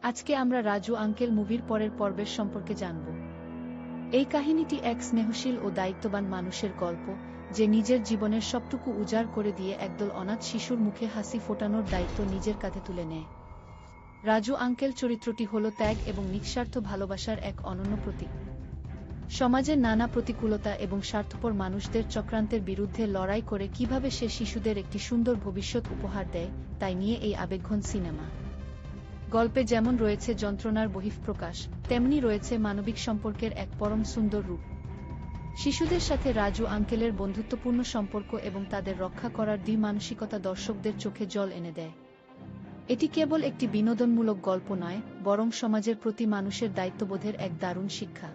আজকে আমরা রাজু আঙ্কেল মুভির পরের পর্বের সম্পর্কে জানব। এই কাহিনীটি এক স্নেহশীল ও দায়িত্ববান মানুষের গল্প, যে নিজের জীবনের সবটুকু উজাড় করে দিয়ে একদল অনাথ শিশুর মুখে হাসি ফোটানোর দায়িত্ব নিজের কাঁধে তুলে নেয়। রাজু আঙ্কেল চরিত্রটি হল ত্যাগ এবং নিঃস্বার্থ ভালোবাসার এক অনন্য প্রতীক। সমাজের নানা প্রতিকূলতা এবং স্বার্থপর মানুষদের চক্রান্তের বিরুদ্ধে লড়াই করে কিভাবে সে শিশুদের একটি সুন্দর ভবিষ্যৎ উপহার দেয়, তাই নিয়ে এই আবেগঘন সিনেমা। গল্পে যেমন রয়েছে যন্ত্রণার বহিঃপ্রকাশ, তেমনি রয়েছে মানবিক সম্পর্কের এক পরম সুন্দর রূপ। শিশুদের সাথে রাজু আঙ্কেলের বন্ধুত্বপূর্ণ সম্পর্ক এবং তাদের রক্ষা করার দ্বি-মানসিকতা দর্শকদের চোখে জল এনে দেয়। এটি কেবল একটি বিনোদনমূলক গল্প নয়, বরং সমাজের প্রতি মানুষের দায়িত্ববোধের এক দারুণ শিক্ষা।